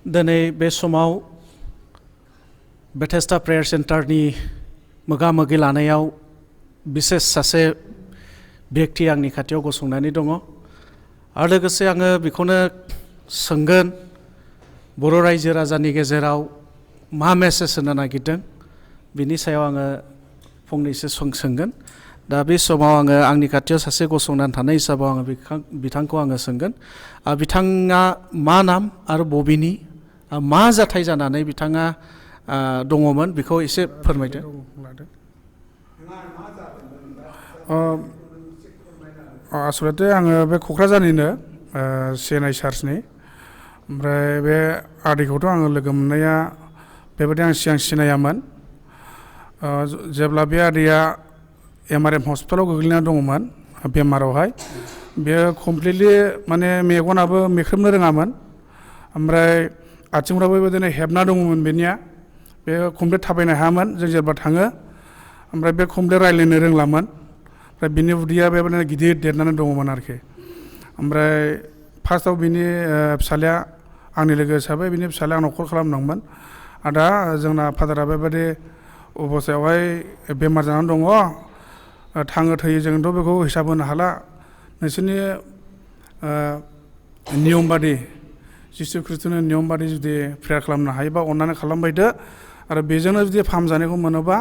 दिनै बे समाव बेथेस्दा प्रेयार सेन्टारनि मोगा-मोगि लानायाव बिसेस सासे व्यक्ति आंनि खाथियाव गसंनानै दङ आरो लोगोसे आङो बेखौनो सोंगोन बर' रायजो राजानि गेजेराव मा मेसेज होनो नागिरदों बिनि सायाव आङो फंनैसो सोंगोन। दा बे समाव आङो आंनि खाथियाव सासे गसंनानै थानाय हिसाबाव आङो बिथांखौ आङो सोंगोन बिथाङा मा नाम आरो बबेनि मा जाथाय जानानै बिथाङा दङमोन बेखौ एसे फोरमायदो। आसलते आङो बे क'क्राझारनिनो CNI चार्चनि ओमफ्राय बे आदैखौथ' आङो लोगो मोननाया बेबायदि आं सिगां सिनायामोन। जेब्ला बे आदैया MRM हस्पिटालाव गोग्लैना दङमोन बेमारावहाय बेयो कमप्लिटलि माने मेगनाबो मेख्रेबनो रोङामोन ओमफ्राय आथिंफ्राबो बेबायदिनो हेबना दङमोन बेनिया बे कमप्लिट थाबायनो हायामोन जों जेब्ला थाङो ओमफ्राय बे कमप्लिट रायज्लायनो रोंलामोन ओमफ्राय बिनि उदैया बेबायदिनो गिदिर देरनानै दङमोन आरोखि। ओमफ्राय फार्स्टआव बिनि फिसालाया आंनि लोगो हिसाबै बिनि फिसालाया आंनाव कल खालामदोंमोन आदा जोंना फादारा बेबायदि अबस्थायावहाय बेमार जानानै दङ थाङो थैयो जोंथ' बेखौ हिसाब होनो हाला नोंसोरनि नियम बादि जिसु ख्रिस्ट'नि नियम बादि जुदि प्रेयार खालामनो हायोबा अननानै खालामबायदो आरो बेजोंनो जुदि फाहामजानायखौ मोनोबा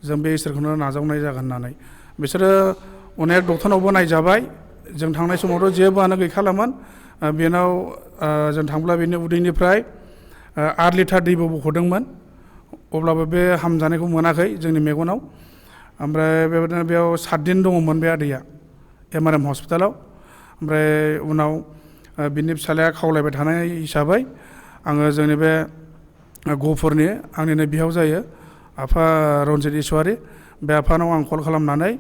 जों बे इसोरखौनो नाजावनाय जागोन होननानै बिसोरो अनेक डक्टरनावबो नायजाबाय जों थांनाय समावथ' जेबोआनो गैखालामोन बेनाव जों थांब्ला बेनि उदैनिफ्राय 8 लिटार दैबो बख'दोंमोन अब्लाबो बे हामजानायखौ मोनाखै जोंनि मेगनाव। ओमफ्राय बेबायदिनो बेयाव 7 दिन दङमोन बे आदैया MRM हस्पिटालाव। ओमफ्राय उनाव बिनि फिसालाया खावलायबाय थानाय हिसाबै आङो जोंनि बे गहपुरनि आंनिनो बिहाव जायो आफा रन्जित इसवारि बे आफानाव आं कल खालामनानै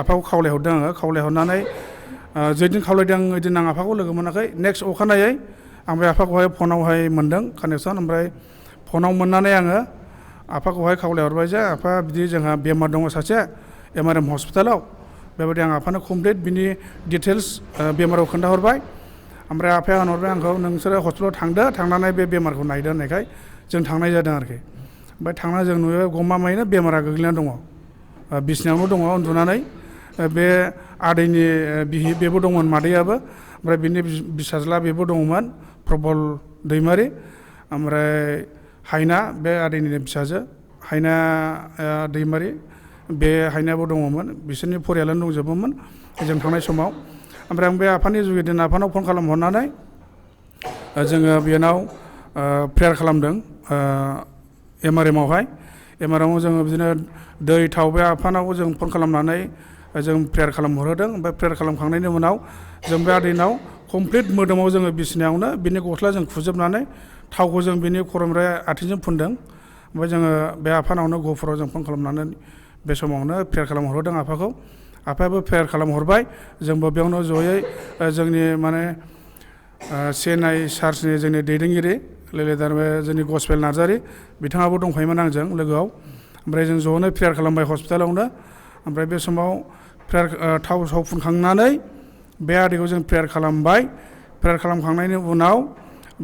आफाखौ खावलायहरदों आङो खावलायहरनानै जेदिन खावलायदों ओइदिन आं आफाखौ लोगो मोनाखै नेक्स्ट अखानायै आं बे आफाखौहाय फनावहाय मोनदों कानेक्सन ओमफ्राय फनाव मोननानै आङो आफाखौहाय खावलायहरबाय जे आफा बिदि जोंहा बेमार दङ सासे MRM हस्पिटालाव बेबायदि आं आफानो कमप्लिट बिनि डिटेल्स बेमाराव खोन्थाहरबाय ओमफ्राय आफाया होनहरबाय आंखौ नोंसोरो हस्पिटालाव थांदो थांनानै बे बेमारखौ नायदो होननायखाय जों थांनाय जादों आरोखि। ओमफ्राय थांना जों नुयो गमामायैनो बेमारा गोग्लैना दङ बिसिनायावनो दङ उन्दुनानै बे आदैनि बिहि बेबो दंमोन मादैयाबो ओमफ्राय बिनि बिसाज्ला बेबो दङमोन प्रबल दैमारि ओमफ्राय हायना बे आदैनिनो फिसाजो हायना दैमारि बे हायनायाबो दङमोन बिसोरनि फरियालानो दंजोबोमोन जों थांनाय समाव। ओमफ्राय आं बे आफानि जुगिदिन आफानाव फन खालामहरनानै जोङो बेनाव प्रेयार खालामदों MRMआवहाय MRMआव जोङो बिदिनो दै थाव बे आफानाव जों फन खालामनानै जों प्रेयार खालामहरहोदों ओमफ्राय प्रेयार खालामखांनायनि उनाव जों बे आदैनाव कमप्लिट मोदोमाव जोङो बिसिनायावनो बिनि गस्ला जों खुजोबनानै थावखौ जों बिनि खर'निफ्राय आथिंजों फुनदों ओमफ्राय जोङो बे आफानावनो गहपुराव जों फन खालामनानै बे समावनो प्रेयार खालामहरदों आफाखौ आफायाबो प्रेयार खालामहरबाय जोंबो बेयावनो जयै जोंनि माने CNI चार्चनि जोंनि दैदेनगिरि लेलेदार जोंनि गसपेल नार्जारि बिथाङाबो दंफायोमोन आंजों लोगोआव ओमफ्राय जों ज'नो प्रेयार खालामबाय हस्पिटालावनो ओमफ्राय बे समाव प्रेयार थाव साव फुनखांनानै बे आदैखौ जों प्रेयार खालामबाय प्रेयार खालामखांनायनि उनाव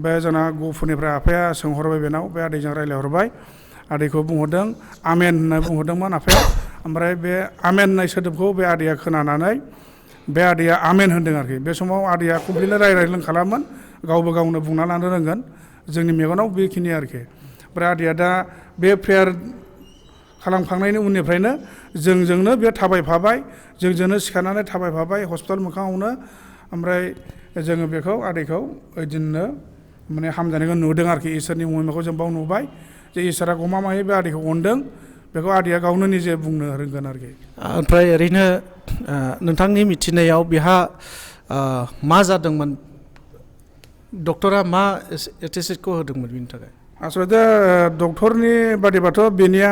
बे जोंना गहपुरनिफ्राय आफाया सोंहरबाय बेनाव बे आदैजों रायज्लायहरबाय आदैखौ बुंहरदों आमेन होनना बुंहरदोंमोन आफाया ओमफ्राय बे आमेन होननाय सोदोबखौ बे आदैया खोनानानै बे आदैया आमेन होनदों आरोखि बे समाव आदैया कमप्लिटलि रायज्लायनो खालामोन गावबो गावनो बुंना लानो रोंगोन जोंनि मेगनाव बेखिनि आरोखि। ओमफ्राय आदैया दा बे प्रेयार खालामखांनायनि उननिफ्रायनो जोंजोंनो बे थाबायफाबाय जोंजोंनो सिखारनानै थाबायफाबाय हस्पिटाल मोखाङावनो ओमफ्राय जोङो बेखौ आदैखौ ओइदिननो माने हामजानायखौ नुदों आरोखि इसोरनि महिमाखौ जों बाव नुबाय जे इसोरा गमामायै बे आदैखौ अनदों बेखौ आदैया गावनो निजे बुंनो रोंगोन आरोखि। ओमफ्राय ओरैनो नोंथांनि मिथिनायाव बेहा मा जादोंमोन डक्टरा मा एटेस्टखौ होदोंमोन बेनि थाखाय? आसलते डक्टरनि बादिबाथ' बेनिया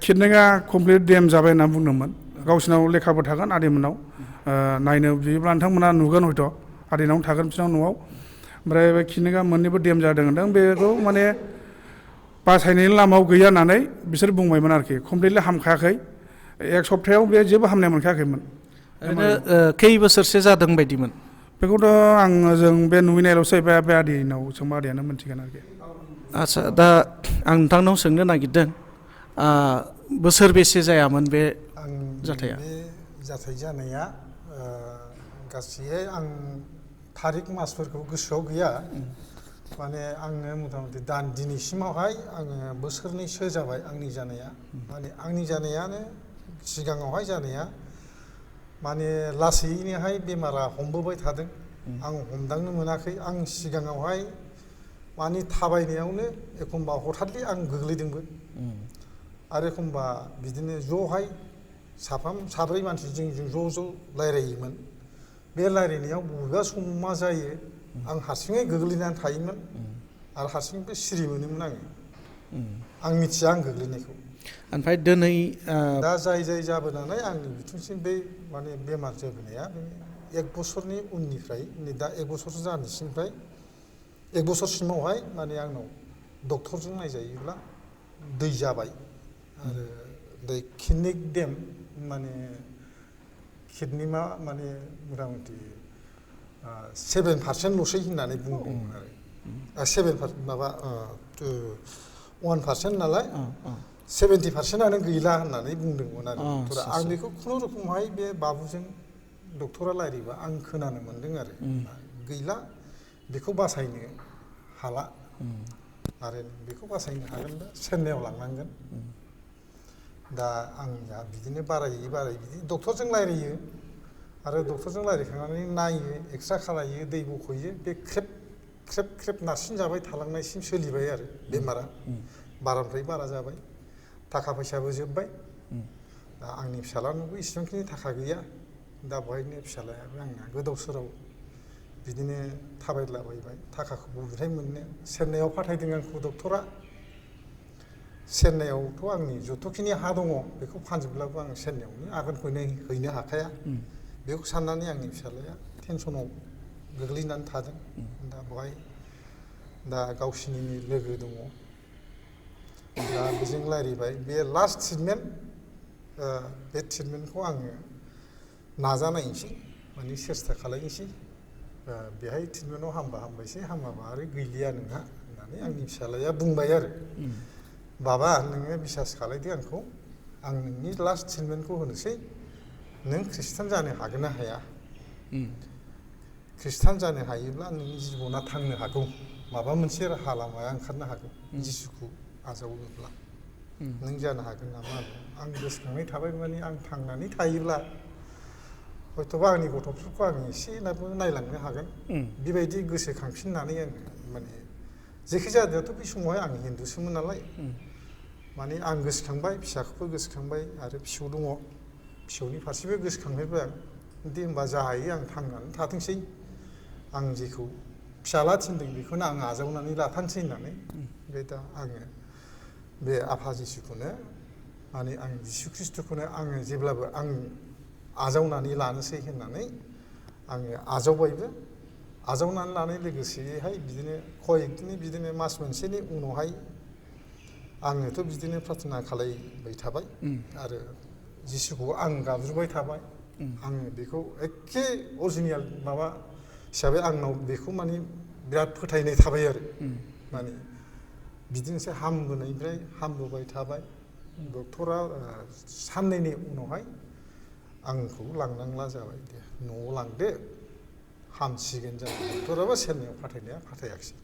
किडनिया कमप्लिट डेम जाबाय होनना बुंदोंमोन गावसिनाव लेखाबो थागोन आदैमोननाव नायनो बियोब्ला नोंथांमोना नुगोन हयथ' आदैनावनो थागोन बिसोरनाव न'आव ओमफ्राय बे किडनिया मोननैबो डेम जादों होनदों बेखौ माने बासायनायनि लामायाव गैया होननानै बिसोर बुंबायमोन आरोखि कमप्लिटलि हामखायाखै 1 सप्तायाव बे जेबो हामनाय मोनखायाखैमोन। ओरैनो खै बोसोरसो जादों बायदिमोन? बेखौथ' आङो जों बे नुहैनायल'सै बे आदैनाव सोंबा आदैयानो मोनथिगोन आरोखि। आदसा दा आं नोंथांनाव सोंनो नागिरदों बोसोरबेसे जायामोन बे जाथाया? बे जाथाय जानाया गासैयै आं थारिख मासफोरखौ गोसोआव गैया। माने आङो मथा मथि दिनैसिमावहाय आङो बोसोरनैसो जाबाय आंनि जानाया। माने आंनि जानायानो सिगाङावहाय जानाया माने लासैनोहाय बेमारा हमबोबाय थादों। आं हमदांनो मोनाखै। आं सिगाङावहाय माने थाबायनायावनो एखमबा हथादलि आं गोग्लैदोंबो। आरो एखमबा बिदिनो ज'हाय साब्रै मानसिजों ज' रायलायोमोन। बे रायलायनायाव बबेबा समाव मा जायो आं हारसिङै गोग्लैनानै थायोमोन आरो हारसिंबो सिरि मोनोमोन आङो। आं मिथिया आं गोग्लैनायखौ। ओमफ्राय दिनै दा जाय जाबोनानै आंनि बिथिंसिम बे माने बेमार जाबोनाया बे 1 बोसोरनि उननिफ्राय नै दा 1 बोसोरसो जानोसैनिफ्राय 1 बोसोरसिमावहाय माने आंनाव डक्टरजों नायजायोब्ला दै जाबाय आरो दै किडनि देम माने किडनि माने मथा मथि 7%ल'सै होननानै बुंदोंमोन आरो 7% माबा 1% नालाय 70%आनो गैला होननानै बुंदोंमोन आरो डक्टरा। आं बेखौ खुनुरुखुमहाय बे बाबुजों डक्टरा रायलायबा आं खोनानो मोन्दों आरो गैला बेखौ बासायनो हाला आरो बेखौ बासायनो हागोनबा चेन्नाइआव लांनांगोन। दा आंनिया बिदिनो बारायै बिदि डक्टरजों रायलायो आरो डक्टरजों रायलायखांनानै नायो एक्सरे खालायो दै बख'यो। बे ख्रेब नारसिन जाबाय थालांनायसिम सोलिबाय आरो बेमारा बारानिफ्राय बारा जाबाय। थाखा फैसाबो जोब्बाय। दा आंनि फिसाज्लानोबो इसेबांखिनि थाखा गैया। दा बेवहायनो फिसाज्लायाबो आंना गोदाव सोराव बिदिनो थाबायलाबायबाय। थाखाखौ बबेनिफ्राय मोननो चेन्नाइआव फाथायदों आंखौ डक्टरा। चेन्नाइआवथ' आंनि जथ'खिनि हा दङ बेखौ फानजोबब्लाबो आं चेन्नाइआवनो आगानखौनो हैनो हाखाया। बेखौ साननानै आंनि फिसाज्लाया टेनसनाव गोग्लैनानै थादों। दा बेवहाय दा गावसिनिनो लोगो दङ। दा बेजों रायलायबाय। बे लास्ट ट्रिटमेन्ट बे ट्रिटमेन्टखौ आङो नाजानायनोसै माने सेस्था खालायनोसै। बेहाय ट्रिटमेन्टआव हामबा हामबायसै हामाबा आरो गैलिया नोंहा होननानै आंनि फिसाज्लाया बुंबाय आरो बाबा नोङो बिसास खालायदो आंखौ। आं नोंनि लास्ट ट्रिटमेन्टखौ होनोसै। नों खृष्टान जानो हागोन ना हाया? खृष्टान जानो हायोब्ला नोंनि जिबना थांनो हागौ। माबा मोनसे राहा लामाया ओंखारनो हागौ जिसुखौ आजावोब्ला। नों जानो हागोन नामा? आं गोसोखांनाय थाबाय माने आं थांनानै थायोब्ला हयथ'बा आंनि गथ'फोरखौ आं एसेनाबो नायलांनो हागोन। बेबायदि गोसोखांफिननानै आङो माने जेखि जादोंथ' बे समावहाय आं हिन्दुसोमोन नालाय माने आं गोसोखांबाय फिसाखौबो गोसोखांबाय आरो फिसौ दङ। फिसौनि फारसेबो गोसोखांबायबो आं। दे होमबा जा हायो आं थांनानै थाथोंसै। आं जेखौ फिसाज्ला थिनदों बेखौनो आं आजावनानै लाथारसै होननानै बे दा आङो बे आफा जिसुखौनो माने आं जिसु ख्रिस्ट'खौनो आङो जेब्लाबो आं आजावनानै लानोसै होननानै आङो आजावबायबो। आजावनानै लानाय लोगोसेयैहाय बिदिनो कयेकदिननि बिदिनो मास मोनसेनि उनावहाय आङोथ' बिदिनो प्रार्थना खालायबाय थाबाय आरो जिसुखौ आं गाबज्रिबाय थाबाय। आङो बेखौ एखे अरिजिनेल माबा हिसाबै आंनाव बेखौ माने बिराद फोथायनाय थाबाय आरो माने बिदिनोसै हामबोनायनिफ्राय हामबोबाय थाबाय। डक्टरा साननैनि उनावहाय आंखौ लांनांला जाबाय। दे न'आव लांदो हामसिगोन जाबाय। डक्टराबो चेन्नाइआव फाथायनाया फाथायाखिसै।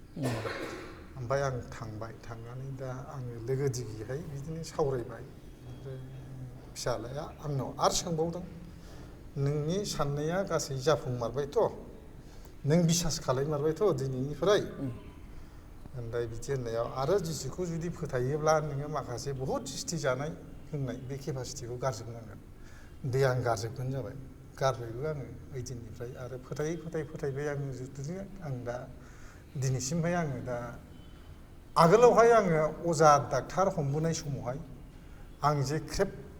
ओमफ्राय आं थांबाय। थांनानै दा आङो लोगो दिगिहाय बिदिनो सावरायबाय। ओमफ्राय फिसाज्लाया आंनाव आरो सोंबावदों नोंनि साननाया गासै जाफुंमारबायथ'? नों बिसास खालायमारबायथ' दिनैनिफ्राय? ओमफ्राय बिदि होननायाव आरो जिसुखौ जुदि फोथायोब्ला नोङो माखासे बहुद जिस्ति जानाय लोंनाय बे केपासिटिखौ गारजोबनांगोन। दे आं गारजोबगोन जाबाय। गारबायबो आङो ओइदिननिफ्राय आरो फोथायबाय आङो जुदिनो आं दा दिनैसिमहाय आङो दा आगोलावहाय आङो अजा डाक्टार हमबोनाय समावहाय आं जे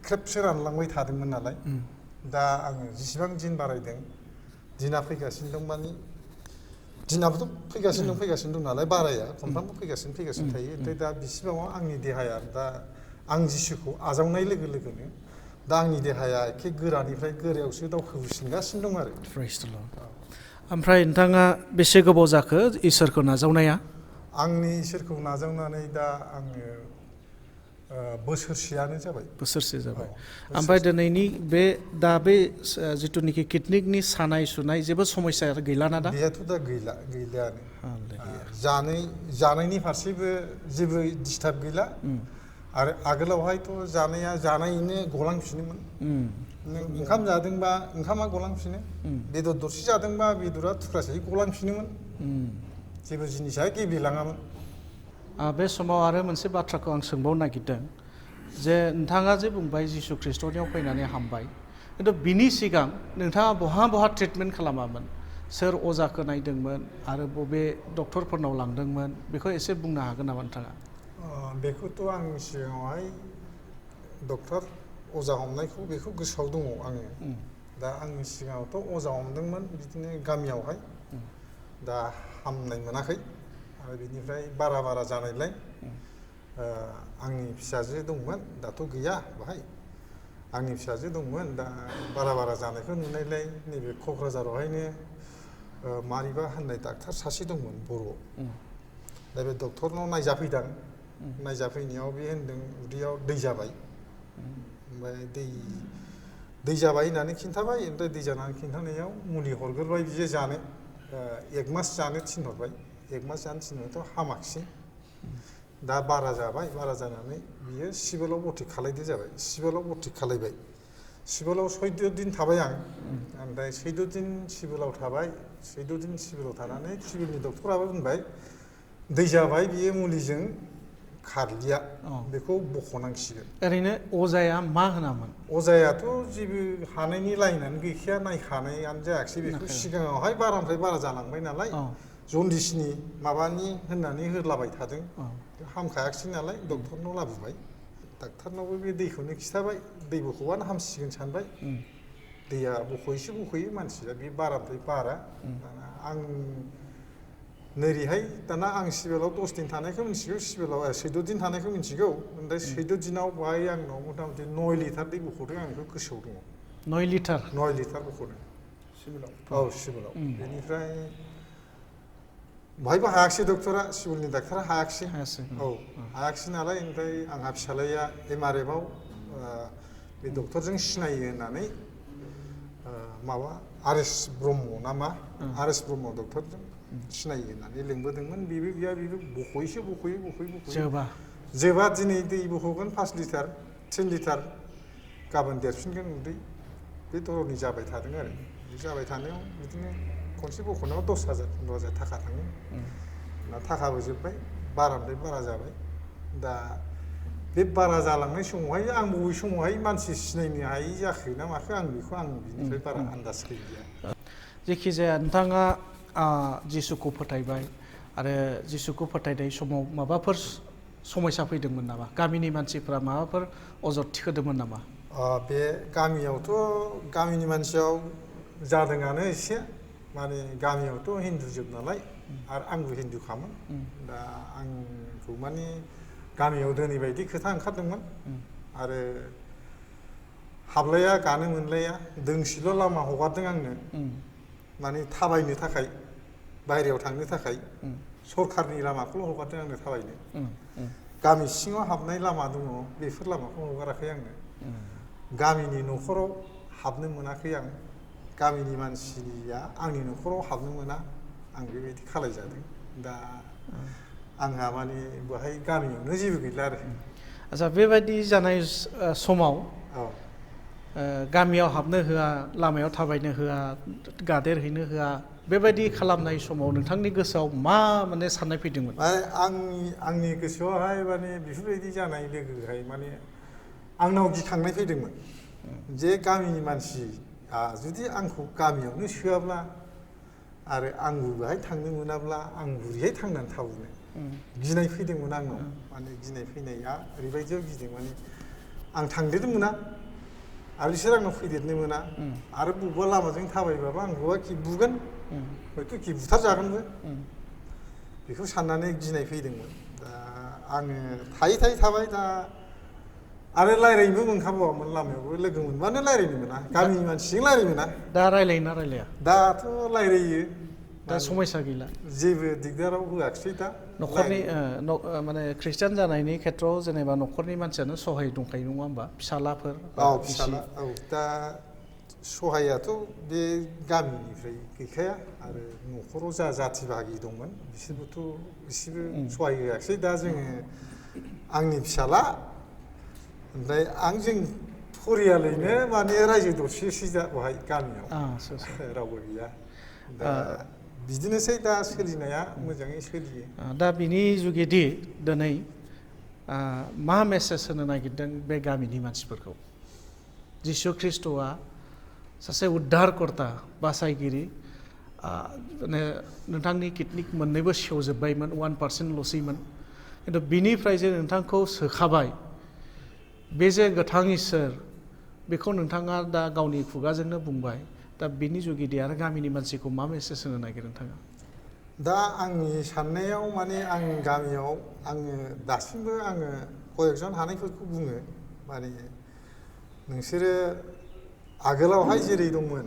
ख्रेबसो रानलांबाय थादोंमोन नालाय दा आङो जेसेबां दिन बारायदों दिना फैगासिनो दं माने दिनाबोथ' फैगासिनो दं नालाय बाराया खनफ्रामबो फैगासिनो थायो। ओमफ्राय दा बिसिबाङाव आंनि देहाया दा आं जिसुखौ आजावनाय लोगो लोगोनो दा आंनि देहाया एखे गोरानिफ्राय गोरायावसो दावखोबोसिनगासिनो दं आरो। ओमफ्राय नोंथाङा बेसे गोबाव जाखो इसोरखौ नाजावनाया? आंनि इसोरखौ नाजावनानै दा आङो बोसोरसेयानो जाबाय। बोसोरसे जाबाय। औ, ओमफ्राय दिनैनि बे जिथुनिखि किडनिकनि सानाय सुनाय जेबो समस्या गैलाना दा? बेयाथ' दा गैलायानो। हालेलुया। जानायनि फारसेबो जेबो डिस्टार्ब गैला। आरो आगोलावहायथ' जानायैनो गलांफिनोमोन। नों ओंखाम जादोंबा ओंखामा गलांफिनो, बेदर दरसे जादोंबा बेदरा थुख्रासे गलांफिनोमोन। जेबो जिनिसा गेब्लेलाङामोन। बे समाव आरो मोनसे बाथ्राखौ आं सोंबावनो नागिरदों जे नोंथाङा जे बुंबाय जिसु ख्रिस्ट'नियाव फैनानै हामबाय, खिन्थु बिनि सिगां नोंथाङा बहा ट्रिटमेन्ट खालामामोन? सोर अजाखौ नायदोंमोन आरो बबे डक्टरफोरनाव लांदोंमोन? बेखौ एसे बुंनो हागोन नामा नोंथाङा? बेखौथ' आं सिगाङावहाय डक्टर अजा हमनायखौ बेखौ गोसोआव दङ आङो। दा आंनि सिगाङावथ' अजा हमदोंमोन बिदिनो गामियावहाय। दा हामनाय मोनाखै। आरो बिनिफ्राय बारा जानायलाय आंनि फिसाजो दंमोन, दाथ' गैया बाहाय। आंनि फिसाजो दंमोन, दा बारा जानायखौ नुनायलाय नैबे क'क्राझारावहायनो मारिबा होननाय डाक्टार सासे दंमोन बर'आव। दा बे डक्टरनाव नायजाफैदां। नायजाफैनायाव बे होनदों उदैयाव दै जाबाय। ओमफ्राय दै जाबाय होननानै खिन्थाबाय। ओमफ्राय दै जानानै खिन्थानायाव मुलि हरग्रोबाय बियो जानो। 1 मास जानो थिनहरबाय। 1 मास जानो थिनहरनायावथ' हामाखिसै। दा बारा जाबाय, बारा जानानै बियो सिभिलाव भर्ति खालायदो जाबाय। सिभिलाव भर्ति खालायबाय। सिभिलाव 14 दिन थाबाय आं। ओमफ्राय 14 दिन सिभिलाव थाबाय। 14 दिन सिभिलाव थानानै सिभिलनि डक्टराबो बुंबाय दै जाबाय बियो मुलिजों खारलिया, बेखौ बख'नांसिगोन। ओरैनो अजाया मा होनामोन? अजायाथ' जेबो हानायनि लाइनानो गैखाया, नायखानायानो जायाखिसै बेखौ। सिगाङावहाय बारानिफ्राय बारा जालांबाय नालाय जन्दिसनि माबानि होननानै होलाबाय थादों। हामखायाखिसै नालाय डक्टरनाव लाबोबाय। डाक्टारनावबो बे दैखौनो खिथाबाय। दै बख'बानो हामसिगोन सानबाय। दैया बख'यो मानसिया, बे बारानिफ्राय बारा। दाना आं नोरैहाय दाना आं सिभिलाव 10 दिन थानायखौ मिथिगौ, सिभिलाव 14 दिन थानायखौ मिथिगौ। ओमफ्राय 14 दिनाव बाहाय आंनाव मथा मथि 9 लिटार दै बख'दों, आं बेखौ गोसोआव दङ। 9 लिटार? 9 लिटार बख'दों सिभिलाव। औ, सिभिलाव। बेनिफ्राय बाहायबो हायाखिसै डक्टरा, सिभिलनि डाक्टारा हायाखिसै। औ, हायाखिसै नालाय ओमफ्राय आंहा फिसालाया MRFआव बे डक्टरजों सिनायो होननानै माबा आर.एस. ब्रह्म ना मा, आर.एस. ब्रह्म डक्टरजों सिनायो होननानै लिंबोदोंमोन। बेबो गैया, बेबो बख'यो। जोबा दिनै दै बख'गोन 5 लिटार 3 लिटार, गाबोन देरफिनगोन उदै। बे धरननि जाबाय थादों आरो। बे जाबाय थानायाव बिदिनो खनसे बख'नायाव 10,000 15,000 थाखा थाङो। दा थाखाबो जोब्बाय, बारानिफ्राय बारा जाबाय। दा बे बारा जालांनाय समावहाय आं बबे समावहाय मानसि सिनायनो हायि जाखो ना माखो, आं बिनिफ्राय बारा आन्दाज गैलिया। जेखिजाया नोंथाङा जिसुखौ फोथायबाय आरो जिसुखौ फोथायनाय समाव माबाफोर समस्या फैदोंमोन नामा? गामिनि मानसिफ्रा माबाफोर अजद थिखोदोंमोन नामा? बे गामियावथ' गामिनि मानसियाव जादोंआनो एसे। माने गामियावथ' हिन्दु जोब नालाय, आरो आंबो हिन्दुखामोन। दा आंखौ माने गामियाव दोनै बायदि खोथा ओंखारदोंमोन। आरो हाबलाया गानो मोनलाया, दोंसेल' लामा हगारदों आंनो। माने थाबायनो थाखाय, बायहेरायाव थांनो थाखाय सरखारनि लामाखौल' हगारदों आंनो थाबायनो। गामि सिङाव हाबनाय लामा दङ, बेफोर लामाखौ हगाराखै आंनो। गामिनि न'खराव हाबनो मोनाखै आं। गामिनि मानसिया आंनि न'खराव हाबनो मोना, आं बेबायदि खालायजादों। दा आंहा माने बेहाय गामियावनो जेबो गैला आरो। आच्छा, बेबायदि जानाय समाव गामियाव हाबनो होआ, लामायाव थाबायनो होआ, गादेरहैनो होआ, बेबायदि खालामनाय समाव नोंथांनि गोसोआव मा माने साननाय फैदोंमोन? आंनि गोसोआवहाय माने बेफोरबायदि जानाय लोगोहाय माने आंनाव गिखांनाय फैदोंमोन। जे गामिनि मानसिया जुदि आंखौ गामियावनो सोआब्ला, आरो आंबो बेहाय थांनो मोनाब्ला, आं बोरैहाय थांनानै थाबावनो? गिनाय फैदोंमोन आंनाव। माने गिनाय फैनाया ओरैबायदियाव गिदों, माने आं थांदेरनो मोना, आरो बिसोर आंनाव फैदेरनो मोना, आरो बबेबा लामाजों थाबायबाबो आंखौबा कि बुगोन, हयथ' कि बुथारजागोनबो। बेखौ साननानै गिनाय फैदोंमोन। दा आङो थायै थाबाय। दा आरो रायज्लायनोबो मोनखाबावामोन लामायावबो लोगो मोनबानो रायज्लायनो मोना गामिनि मानसिजों रायज्लायनो मोना दा रायलायोना रायलाया दाथ' रायज्लायो दा समस्या गैला जेबो दिगदाराव होआखिसै दा न'खरनि माने खृष्टान जानायनि खेथ्रआव जेनेबा न'खरनि मानसियानो सहाय दंखायो नङा होमबा फिसालाफोर औ फिसाला औ दा सहायाथ' बे गामिनिफ्राय गैखाया आरो न'खराव जा जाथि बाहागि दंमोन बिसोरबोथ' एसेबो सहाय होआखिसै दा जोङो आंनि फिसाला ओमफ्राय जों फरियालैनो माने रायजो दरसेसै दा बेवहाय गामियाव रावबो गैया दा बिदिनोसै दा सोलिनाया मोजाङै सोलियो दा बिनि जुगेदि दिनै मा मेसेज होनो नागिरदों बे गामिनि मानसिफोरखौ जिसु ख्रिस्ट'आ सासे उद्धारकर्ता बासायगिरि माने नोंथांनि किडनिक मोननैबो सेवजोब्बायमोन 1%ल'सैमोन खिन्थु बिनिफ्राय जे नोंथांखौ सोखाबाय बे जे गोथां इसोर बेखौ नोंथाङा दा गावनि खुगाजोंनो बुंबाय दा बिनि जुगिदि आरो गामिनि मानसिखौ मा मेसेज होनो नागिरो नोंथाङा दा आंनि साननायाव माने आं गामियाव आङो दासिमबो आङो कयेकजन हानायफोरखौ बुङो माने नोंसोरो आगोलावहाय जेरै दंमोन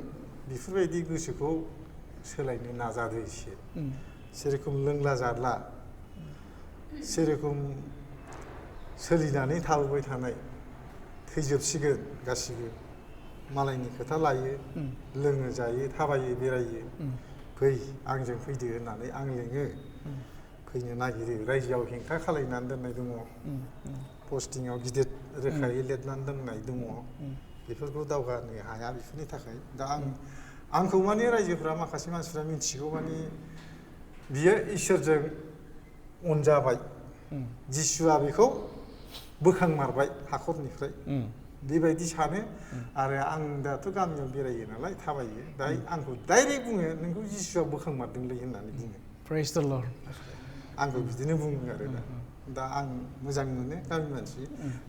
बेफोरबायदि गोसोखौ सोलायनो नाजादो एसे जेरेखम लोंला जाला जेरेखम सोलिनानै थाबोबाय थानाय थैजोबसिगोन गासिबो मालायनि खोथा लायो लोङो जायो थाबायो बेरायो फै आंजों फैदो होननानै आं लेङो फैनो नागिरो रायजोआव हेंथा खालायनानै दोननाय दङ पस्टिंआव गिदिर रोखायै लिरनानै दोननाय दङ बेफोरखौ दावगानो हाया बेफोरनि थाखाय दा आंखौ माने रायजोफ्रा माखासे मानसिफ्रा मिथिगौ माने बियो इसोरजों अनजाबाय जिसुआ बेखौ बोखांमारबाय हाखरनिफ्राय बेबायदि सानो आरो आं दाथ' गामियाव बेरायो नालाय थाबायो दाय आंखौ डाइरेक्ट बुङो नोंखौ जिसुआ बोखांमारदोंलै होननानै बुङो प्रेज द लर्ड आंखौ बिदिनो बुङो आरो दा आं मोजां मोनो गामि मानसि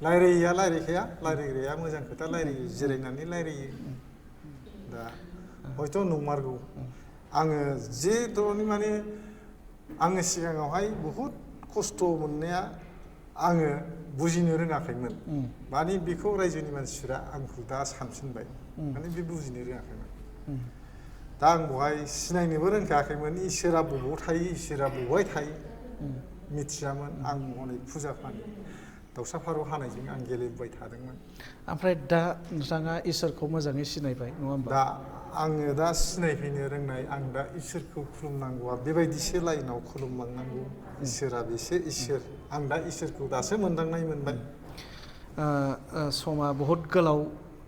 रायज्लायैया रायज्लायखाया रायज्लायग्राया मोजां खोथा रायज्लायो जिरायनानै रायज्लायो दा हयथ' नंमारगौ आङो जे धरनि माने आङो सिगाङावहाय बहुद खस्थ' मोननाया आङो बुजिनो रोङाखैमोन माने बेखौ रायजोनि मानसिफोरा आंखौ दा सानफिनबाय माने बे बुजिनो रोङाखैमोन दा आं बेवहाय सिनायनोबो रोंखायाखैमोन इसोरा बबाव थायो इसोरा बबेहाय थायो मिथियामोन आं हनै फुजा फानि दाउसा फारौ हानायजों आं गेलेबोबाय थादोंमोन ओमफ्राय दा नोंथाङा इसोरखौ मोजाङै सिनायबाय नङा होमबा दा आङो दा सिनायफैनो रोंनाय आं दा इसोरखौ खुलुमनांगौआ बेबायदिसो लाइनाव खुलुमलांनांगौ इसोरा बेसो इसोर आं दा इसोरखौ दासो मोनदांनाय मोनबाय समा बहुद गोलाव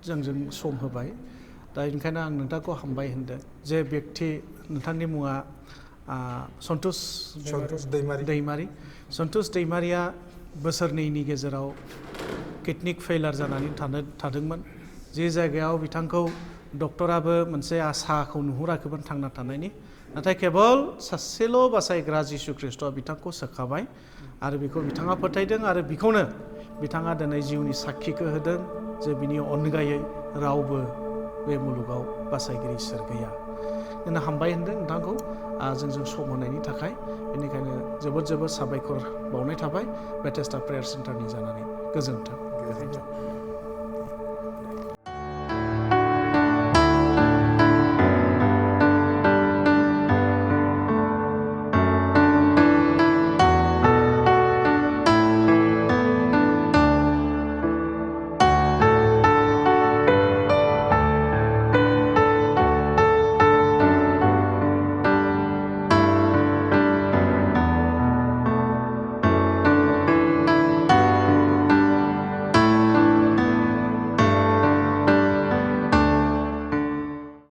जोंजों सम होबाय दा ओंखायनो आं नोंथांखौ हामबाय होनदों जे व्यक्ति नोंथांनि मुङा सन्तोष दैमारि सन्तोष दैमारिया बोसोरनैनि गेजेराव किडनिक फेइलार जानानै थादोंमोन जे जायगायाव बिथांखौ डक्टराबो मोनसे आसाखौ नुहुराखैमोन थांना थानायनि नाथाय केबल सासेल' बासायग्रा जिसु ख्रिस्ट'आ बिथांखौ सोखाबाय आरो बेखौ बिथाङा फोथायदों आरो बेखौनो बिथाङा दिनै जिउनि साखिखौ होदों जे बिनि अनगायै रावबो बे मुलुगाव बासायगिरि इसोर गैया होनना हामबाय होनदों नोंथांखौ जोंजों सम होनायनि थाखाय बेनिखायनो जोबोद जोबोद साबायखर बावनाय थाबाय बेथेस्दा प्रेयार सेन्टारनि जानानै गोजोन्थों